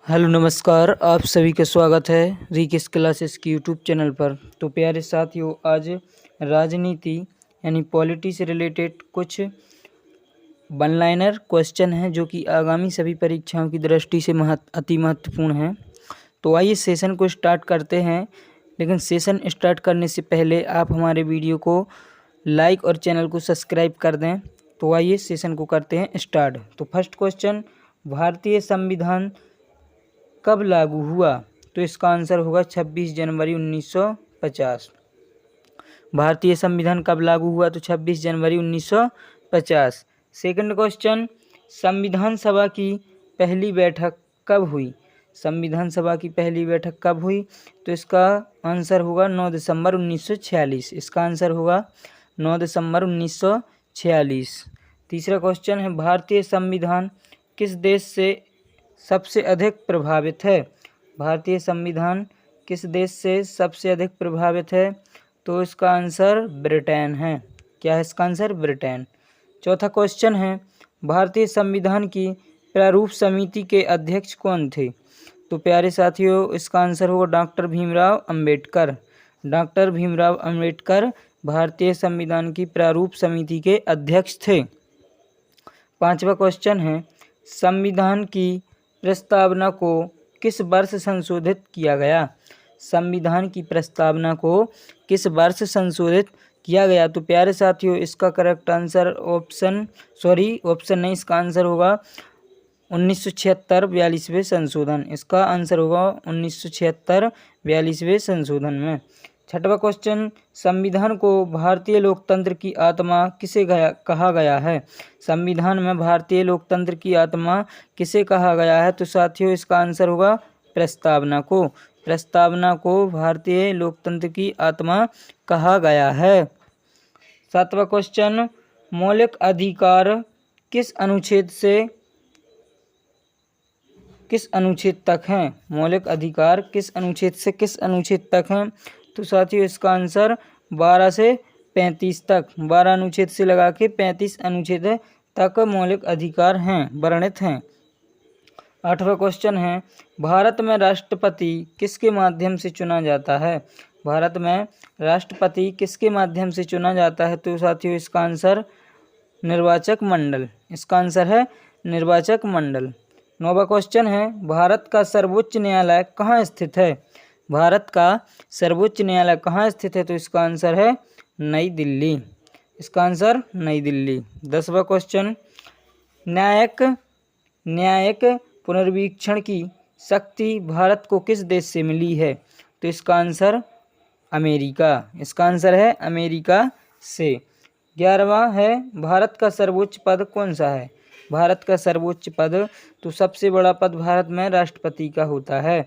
Hello नमस्कार, आप सभी का स्वागत है रिकेश क्लासेस की यूट्यूब चैनल पर। तो प्यारे साथियों, आज राजनीति यानी पॉलिटी से रिलेटेड कुछ वन लाइनर क्वेश्चन हैं जो कि आगामी सभी परीक्षाओं की दृष्टि से अति महत्वपूर्ण हैं। तो आइए सेशन को स्टार्ट करते हैं, लेकिन सेशन स्टार्ट करने से पहले आप हमारे वीडियो को लाइक और चैनल को सब्सक्राइब कर दें। तो आइए सेशन को करते हैं स्टार्ट। तो फर्स्ट क्वेश्चन, भारतीय संविधान कब लागू हुआ? तो इसका आंसर होगा 26 जनवरी 1950। भारतीय संविधान कब लागू हुआ? तो 26 जनवरी 1950। सेकंड क्वेश्चन, संविधान सभा की पहली बैठक कब हुई? संविधान सभा की पहली बैठक कब हुई? तो इसका आंसर होगा 9 दिसंबर 1946। इसका आंसर होगा 9 दिसंबर 1946। तीसरा क्वेश्चन है, भारतीय संविधान किस देश से सबसे अधिक प्रभावित है? भारतीय संविधान किस देश से सबसे अधिक प्रभावित है? तो इसका आंसर ब्रिटेन है। क्या है इसका आंसर? ब्रिटेन। चौथा क्वेश्चन है, भारतीय संविधान की प्रारूप समिति के अध्यक्ष कौन थे? तो प्यारे साथियों, इसका आंसर होगा डॉक्टर भीमराव अंबेडकर। डॉक्टर भीमराव अंबेडकर भारतीय संविधान की प्रारूप समिति के अध्यक्ष थे। पांचवा क्वेश्चन है, संविधान की प्रस्तावना को किस वर्ष संशोधित किया गया? संविधान की प्रस्तावना को किस वर्ष संशोधित किया गया? तो प्यारे साथियों, इसका करेक्ट आंसर ऑप्शन नहीं, इसका आंसर होगा 1976 42वें संशोधन। इसका आंसर होगा 1976 42वें संशोधन में। छठवां क्वेश्चन, संविधान को भारतीय लोकतंत्र की आत्मा किसे कहा गया है? संविधान में भारतीय लोकतंत्र की आत्मा किसे कहा गया है? तो साथियों, इसका आंसर होगा प्रस्तावना को। प्रस्तावना को भारतीय लोकतंत्र की आत्मा कहा गया है। सातवां क्वेश्चन, मौलिक अधिकार किस अनुच्छेद तक हैं? मौलिक अधिकार किस अनुच्छेद से किस अनुच्छेद तक हैं? तो साथियों, इसका आंसर 12 से 35 तक, 12 अनुच्छेद से लगा के 35 अनुच्छेद तक मौलिक अधिकार हैं, वर्णित हैं। आठवां क्वेश्चन है, भारत में राष्ट्रपति किसके माध्यम से चुना जाता है? भारत में राष्ट्रपति किसके माध्यम से चुना जाता है? तो साथियों, इसका आंसर निर्वाचक मंडल। इसका आंसर है निर्वाचक मंडल। नौवां क्वेश्चन है, भारत का सर्वोच्च न्यायालय कहाँ स्थित है? भारत का सर्वोच्च न्यायालय कहाँ स्थित है? तो इसका आंसर है नई दिल्ली। इसका आंसर नई दिल्ली। 10वां क्वेश्चन, न्यायिक पुनर्वीक्षण की शक्ति भारत को किस देश से मिली है? तो इसका आंसर अमेरिका। इसका आंसर है अमेरिका से। 11वां है, भारत का सर्वोच्च पद कौन सा है? भारत का सर्वोच्च पद, तो सबसे बड़ा पद भारत में राष्ट्रपति का होता है।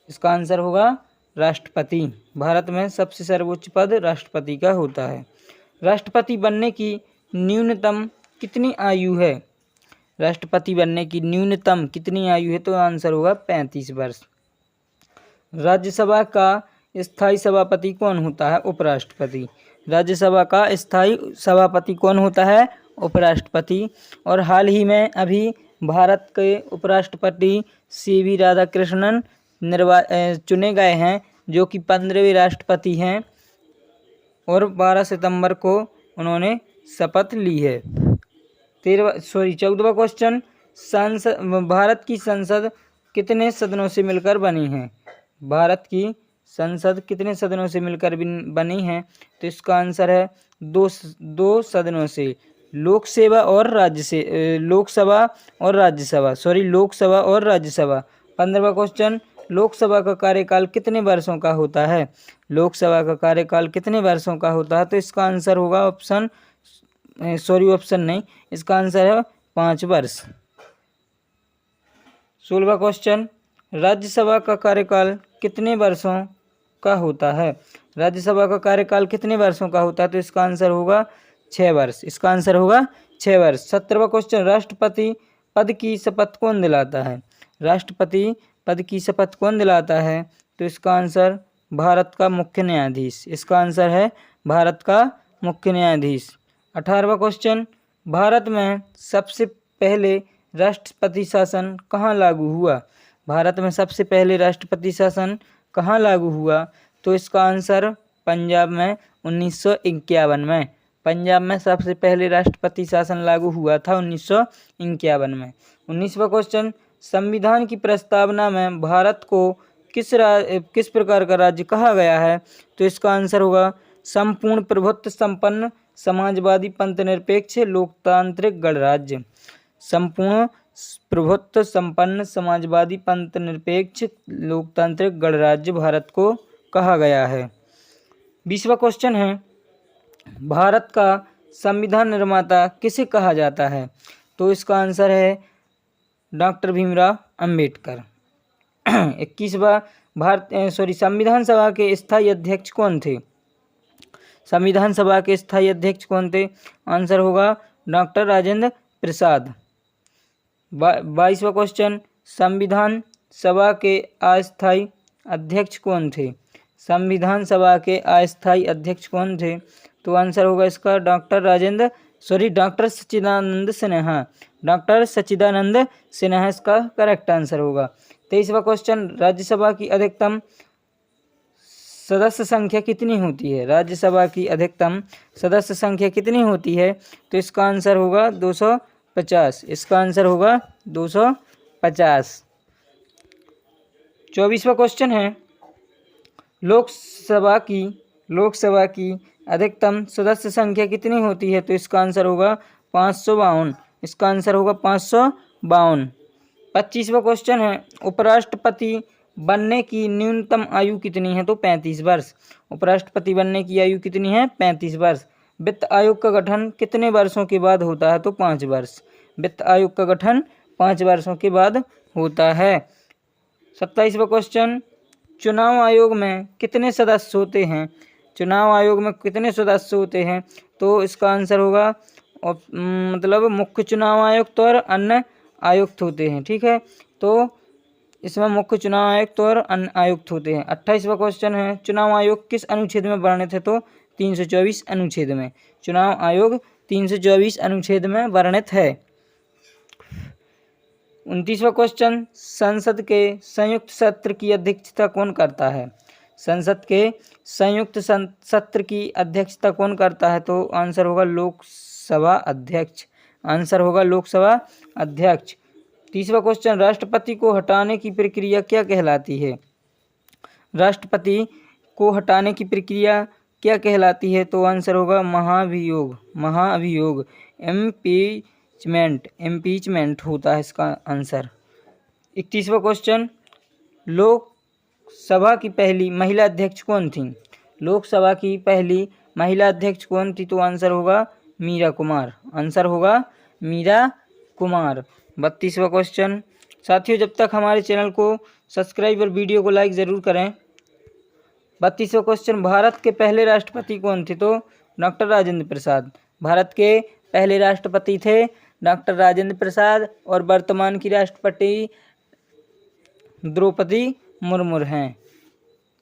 इसका आंसर होगा राष्ट्रपति। भारत में सबसे सर्वोच्च पद राष्ट्रपति का होता है। राष्ट्रपति बनने की न्यूनतम कितनी आयु है? राष्ट्रपति बनने की न्यूनतम कितनी आयु है? तो आंसर होगा 35 वर्ष। राज्यसभा का स्थायी सभापति कौन होता है? उपराष्ट्रपति। राज्यसभा का स्थायी सभापति कौन होता है? उपराष्ट्रपति। और हाल ही में अभी भारत के उपराष्ट्रपति CV राधाकृष्णन चुने गए हैं, जो कि 15वें राष्ट्रपति हैं और 12 सितंबर को उन्होंने शपथ ली है। 14वां क्वेश्चन, भारत की संसद कितने सदनों से मिलकर बनी है? भारत की संसद कितने सदनों से मिलकर बनी है? तो इसका आंसर है दो सदनों से, लोकसभा और राज्यसभा। 15वां क्वेश्चन, लोकसभा का कार्यकाल कितने वर्षों का होता है? लोकसभा का कार्यकाल कितने वर्षों का होता है? तो इसका आंसर होगा इसका आंसर है 5 वर्ष। 16वां क्वेश्चन, राज्यसभा का कार्यकाल कितने वर्षों का होता है? राज्यसभा का कार्यकाल कितने वर्षों का होता है? तो इसका आंसर होगा 6 वर्ष। इसका आंसर होगा 6 वर्ष। 17वां क्वेश्चन, राष्ट्रपति पद की शपथ कौन दिलाता है? राष्ट्रपति पद की शपथ कौन दिलाता है? तो इसका आंसर भारत का मुख्य न्यायाधीश। इसका आंसर है भारत का मुख्य न्यायाधीश। 18वां क्वेश्चन, भारत में सबसे पहले राष्ट्रपति शासन कहाँ लागू हुआ? भारत में सबसे पहले राष्ट्रपति शासन कहाँ लागू हुआ? तो इसका आंसर पंजाब में 1951 में। पंजाब में सबसे पहले राष्ट्रपति शासन लागू हुआ था 1951 में। 19वां क्वेश्चन, संविधान की प्रस्तावना में भारत को किस प्रकार का राज्य कहा गया है? तो इसका आंसर होगा संपूर्ण प्रभुत्व संपन्न समाजवादी पंथनिरपेक्ष लोकतांत्रिक गणराज्य। संपूर्ण प्रभुत्व संपन्न समाजवादी पंथनिरपेक्ष लोकतांत्रिक गणराज्य भारत को कहा गया है। 20वां क्वेश्चन है, भारत का संविधान निर्माता किसे कहा जाता है? तो इसका आंसर है डॉक्टर भीमराव अंबेडकर। 21वां, संविधान सभा के स्थायी अध्यक्ष कौन थे? संविधान सभा के स्थायी अध्यक्ष कौन थे? आंसर होगा डॉक्टर राजेंद्र प्रसाद। 22वां क्वेश्चन, संविधान सभा के अस्थायी अध्यक्ष कौन थे? संविधान सभा के अस्थायी अध्यक्ष कौन थे? तो आंसर होगा इसका डॉक्टर सच्चिदानंद सिन्हा। डॉक्टर सच्चिदानंद सिन्हा इसका करेक्ट आंसर होगा। 23वां क्वेश्चन, राज्यसभा की अधिकतम सदस्य संख्या कितनी होती है? राज्यसभा की अधिकतम सदस्य संख्या कितनी होती है? तो इसका आंसर होगा 250। इसका आंसर होगा 250। 24वां क्वेश्चन है, लोकसभा की अधिकतम सदस्य संख्या कितनी होती है? तो इसका आंसर होगा 552। इसका आंसर होगा 552। 25वां क्वेश्चन है, उपराष्ट्रपति बनने की न्यूनतम आयु कितनी है? तो 35 वर्ष। उपराष्ट्रपति बनने की आयु कितनी है? 35 वर्ष। वित्त आयोग का गठन कितने वर्षों के बाद होता है? तो 5 वर्ष। वित्त आयोग का गठन 5 वर्षों के बाद होता है। 27वां क्वेश्चन, चुनाव आयोग में कितने सदस्य होते हैं? चुनाव आयोग में कितने सदस्य होते हैं? तो इसका आंसर होगा मुख्य चुनाव आयुक्त और अन्य आयुक्त होते हैं। ठीक है, तो इसमें मुख्य चुनाव आयुक्त और अन्य आयुक्त होते हैं। 28वां क्वेश्चन है, चुनाव आयोग किस अनुच्छेद में वर्णित है? तो 324 अनुच्छेद में। चुनाव आयोग 324 अनुच्छेद में वर्णित है। 29वां क्वेश्चन, संसद के संयुक्त सत्र की अध्यक्षता कौन करता है? संसद के संयुक्त सत्र की अध्यक्षता कौन करता है? तो आंसर होगा लोकसभा अध्यक्ष। आंसर होगा लोकसभा अध्यक्ष। 30वां क्वेश्चन, राष्ट्रपति को हटाने की प्रक्रिया क्या कहलाती है? राष्ट्रपति को हटाने की प्रक्रिया क्या कहलाती है? तो आंसर होगा महाभियोग। महाभियोग, इम्पीचमेंट होता है इसका आंसर। 31वां क्वेश्चन, लोकसभा की पहली महिला अध्यक्ष कौन थी? लोकसभा की पहली महिला अध्यक्ष कौन थी? तो आंसर होगा मीरा कुमार। आंसर होगा मीरा कुमार। 32वां क्वेश्चन, साथियों जब तक हमारे चैनल को सब्सक्राइब और वीडियो को लाइक ज़रूर करें। 32वां क्वेश्चन, भारत के पहले राष्ट्रपति कौन थे? तो डॉक्टर राजेंद्र प्रसाद। भारत के पहले राष्ट्रपति थे डॉक्टर राजेंद्र प्रसाद और वर्तमान की राष्ट्रपति द्रौपदी मुर्मू हैं।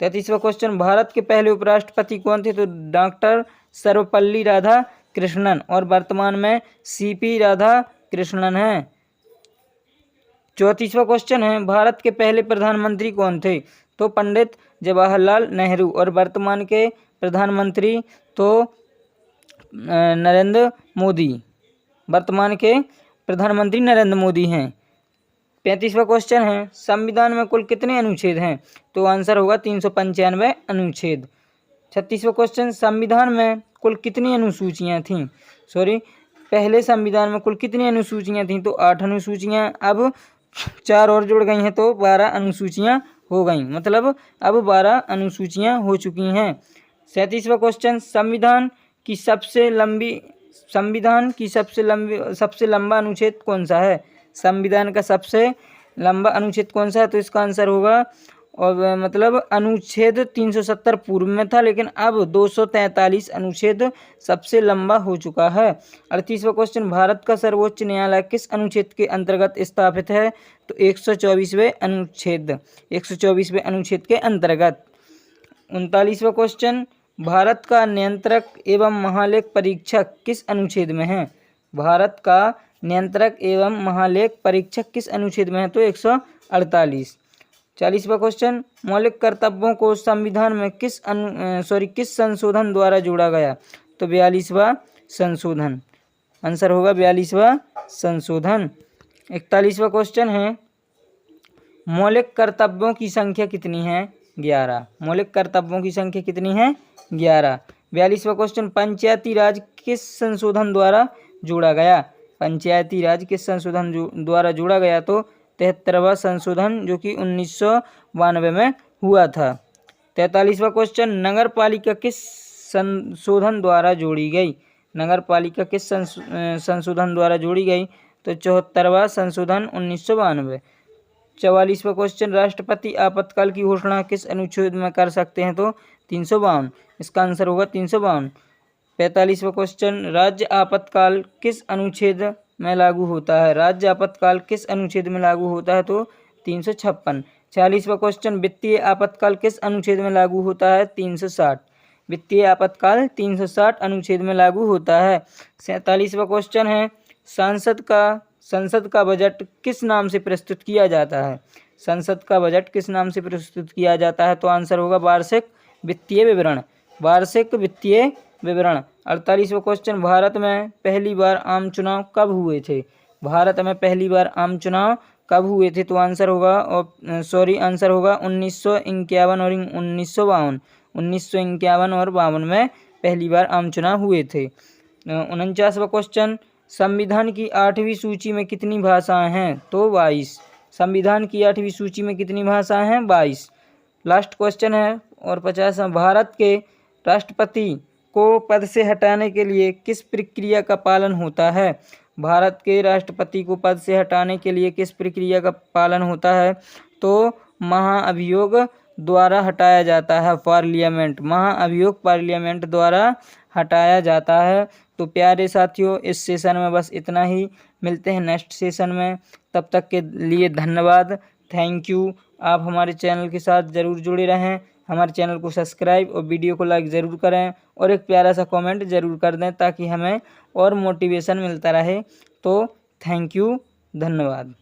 33वां क्वेश्चन, भारत के पहले उपराष्ट्रपति कौन थे? तो डॉक्टर सर्वपल्ली राधाकृष्णन और वर्तमान में सीपी राधाकृष्णन हैं। 34वां क्वेश्चन है, भारत के पहले प्रधानमंत्री कौन थे? तो पंडित जवाहरलाल नेहरू और वर्तमान के प्रधानमंत्री तो नरेंद्र मोदी। वर्तमान के प्रधानमंत्री नरेंद्र मोदी हैं। 35वां क्वेश्चन है, संविधान में कुल कितने अनुच्छेद हैं? तो आंसर होगा 395 अनुच्छेद। 36वां क्वेश्चन, संविधान में कुल कितनी अनुसूचियां थीं? पहले संविधान में कुल कितनी अनुसूचियां थीं? तो 8 अनुसूचियां, अब 4 और जुड़ गई हैं तो 12 अनुसूचियां हो गई। मतलब अब 12 अनुसूचियां हो चुकी हैं। 37वां क्वेश्चन, संविधान की सबसे लंबा अनुच्छेद कौन सा है? संविधान का सबसे लंबा अनुच्छेद कौन सा है? तो इसका आंसर होगा अनुच्छेद 370 पूर्व में था, लेकिन अब 243 अनुच्छेद सबसे लंबा हो चुका है। 38वां क्वेश्चन, भारत का सर्वोच्च न्यायालय किस अनुच्छेद के अंतर्गत स्थापित है? तो 124वें अनुच्छेद के अंतर्गत। 39वां क्वेश्चन, भारत का नियंत्रक एवं महालेख परीक्षक किस अनुच्छेद में है? भारत का नियंत्रक एवं महालेख परीक्षक किस अनुच्छेद में है? तो 148। 40वां क्वेश्चन, मौलिक कर्तव्यों को संविधान में किस संशोधन द्वारा जोड़ा गया? तो 42वां संशोधन। आंसर होगा 42वां संशोधन। 41वां क्वेश्चन है, मौलिक कर्तव्यों की संख्या कितनी है? 11। मौलिक कर्तव्यों की संख्या कितनी है? 11। 42वां क्वेश्चन, पंचायती राज किस संशोधन द्वारा जोड़ा गया? पंचायती राज किस संशोधन द्वारा जोड़ा गया? तो 73वां संशोधन, जो कि 1992 में हुआ था। 43वां क्वेश्चन, नगर पालिका किस संशोधन द्वारा जोड़ी गई? नगर पालिका किस संशोधन द्वारा जोड़ी गई? तो 74वां संशोधन 1992। 44वां क्वेश्चन, राष्ट्रपति आपातकाल की घोषणा किस अनुच्छेद में कर सकते हैं? तो 352। इसका आंसर होगा 352। 45वां क्वेश्चन, राज्य आपातकाल किस अनुच्छेद में लागू होता है? राज्य आपातकाल किस अनुच्छेद में लागू होता है? तो 356। 46वां क्वेश्चन, वित्तीय आपातकाल किस अनुच्छेद में लागू होता है? 360। वित्तीय आपातकाल 360 अनुच्छेद में लागू होता है। 47वां क्वेश्चन है, संसद का बजट किस नाम से प्रस्तुत किया जाता है? संसद का बजट किस नाम से प्रस्तुत किया जाता है? तो आंसर होगा वार्षिक वित्तीय विवरण। वार्षिक वित्तीय विवरण। 48वां क्वेश्चन, भारत में पहली बार आम चुनाव कब हुए थे? भारत में पहली बार आम चुनाव कब हुए थे? तो आंसर होगा 1951 और 1952। 1951 और 52 में पहली बार आम चुनाव हुए थे। 49वां क्वेश्चन, संविधान की 8वीं सूची में कितनी भाषाएं हैं? तो 22। संविधान की 8वीं सूची में कितनी भाषाएं हैं? 22। लास्ट क्वेश्चन है और 50वां, भारत के राष्ट्रपति को पद से हटाने के लिए किस प्रक्रिया का पालन होता है? भारत के राष्ट्रपति को पद से हटाने के लिए किस प्रक्रिया का पालन होता है? तो महाअभियोग द्वारा हटाया जाता है। पार्लियामेंट, महाअभियोग पार्लियामेंट द्वारा हटाया जाता है। तो प्यारे साथियों, इस सेशन में बस इतना ही। मिलते हैं नेक्स्ट सेशन में, तब तक के लिए धन्यवाद, थैंक यू। आप हमारे चैनल के साथ ज़रूर जुड़े रहें, हमारे चैनल को सब्सक्राइब और वीडियो को लाइक ज़रूर करें और एक प्यारा सा कमेंट ज़रूर कर दें ताकि हमें और मोटिवेशन मिलता रहे। तो थैंक यू, धन्यवाद।